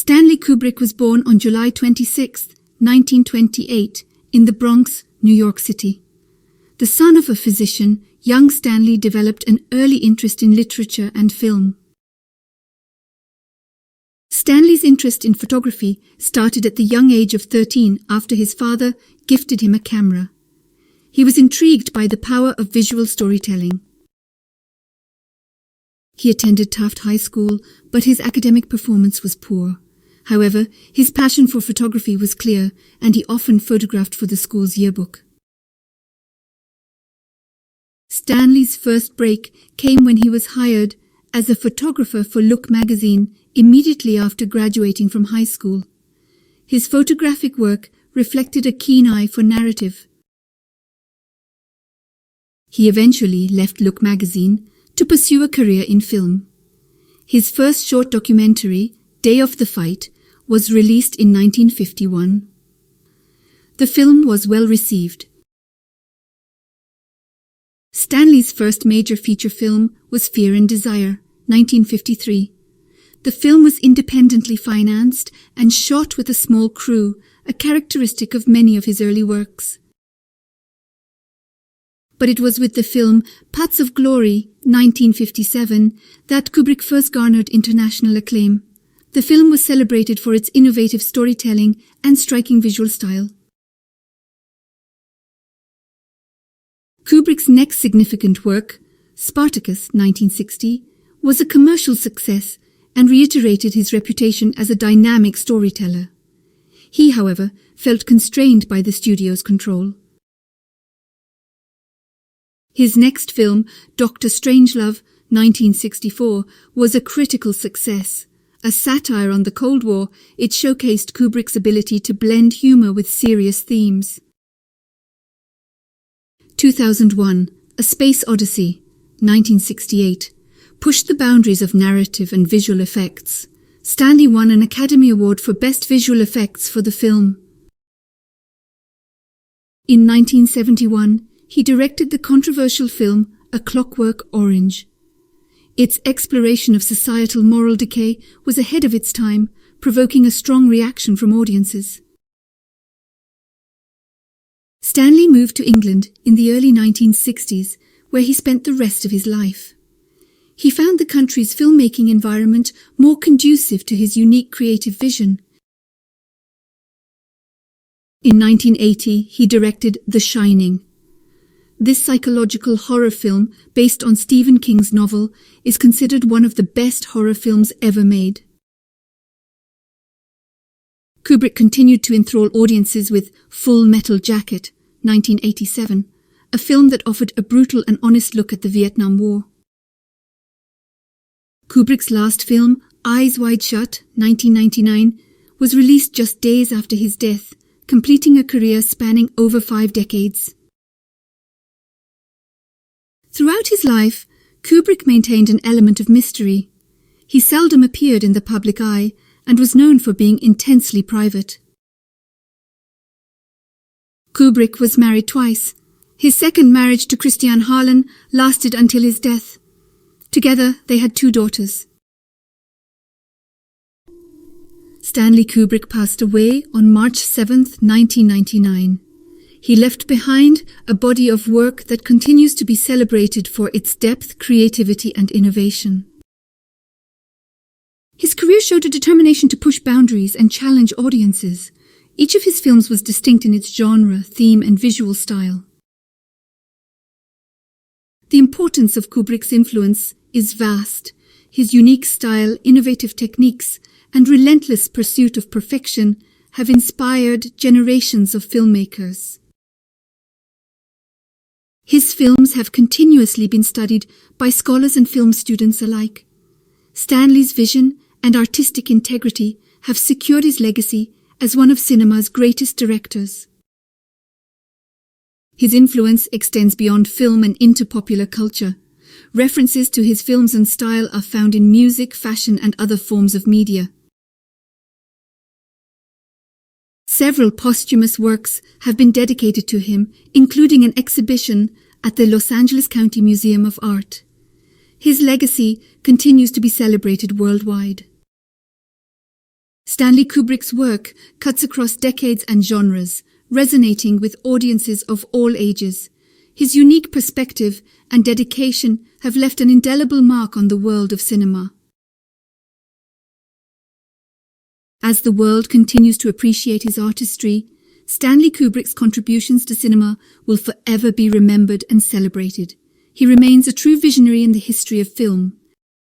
Stanley Kubrick was born on July 26, 1928, in the Bronx, New York City. The son of a physician, young Stanley developed an early interest in literature and film. Stanley's interest in photography started at the young age of 13 after his father gifted him a camera. He was intrigued by the power of visual storytelling. He attended Taft High School, but his academic performance was poor. However, his passion for photography was clear, and he often photographed for the school's yearbook. Stanley's first break came when he was hired as a photographer for Look magazine immediately after graduating from high school. His photographic work reflected a keen eye for narrative. He eventually left Look magazine to pursue a career in film. His first short documentary, Day of the Fight, was released in 1951. The film was well received. Stanley's first major feature film was Fear and Desire, 1953. The film was independently financed and shot with a small crew, a characteristic of many of his early works. But it was with the film Paths of Glory, 1957, that Kubrick first garnered international acclaim. The film was celebrated for its innovative storytelling and striking visual style. Kubrick's next significant work, Spartacus, 1960, was a commercial success and reiterated his reputation as a dynamic storyteller. He, however, felt constrained by the studio's control. His next film, Dr. Strangelove, 1964, was a critical success. A satire on the Cold War, it showcased Kubrick's ability to blend humor with serious themes. 2001, A Space Odyssey, 1968, pushed the boundaries of narrative and visual effects. Stanley won an Academy Award for Best Visual Effects for the film. In 1971, he directed the controversial film A Clockwork Orange. Its exploration of societal moral decay was ahead of its time, provoking a strong reaction from audiences. Stanley moved to England in the early 1960s, where he spent the rest of his life. He found the country's filmmaking environment more conducive to his unique creative vision. In 1980, he directed The Shining. This psychological horror film, based on Stephen King's novel, is considered one of the best horror films ever made. Kubrick continued to enthrall audiences with Full Metal Jacket, 1987, a film that offered a brutal and honest look at the Vietnam War. Kubrick's last film, Eyes Wide Shut, 1999, was released just days after his death, completing a career spanning over 5 decades. Throughout his life, Kubrick maintained an element of mystery. He seldom appeared in the public eye and was known for being intensely private. Kubrick was married twice. His second marriage to Christiane Harlan lasted until his death. Together, they had 2 daughters. Stanley Kubrick passed away on March 7, 1999. He left behind a body of work that continues to be celebrated for its depth, creativity, and innovation. His career showed a determination to push boundaries and challenge audiences. Each of his films was distinct in its genre, theme, and visual style. The importance of Kubrick's influence is vast. His unique style, innovative techniques, and relentless pursuit of perfection have inspired generations of filmmakers. His films have continuously been studied by scholars and film students alike. Stanley's vision and artistic integrity have secured his legacy as one of cinema's greatest directors. His influence extends beyond film and into popular culture. References to his films and style are found in music, fashion, and other forms of media. Several posthumous works have been dedicated to him, including an exhibition at the Los Angeles County Museum of Art. His legacy continues to be celebrated worldwide. Stanley Kubrick's work cuts across decades and genres, resonating with audiences of all ages. His unique perspective and dedication have left an indelible mark on the world of cinema. As the world continues to appreciate his artistry, Stanley Kubrick's contributions to cinema will forever be remembered and celebrated. He remains a true visionary in the history of film.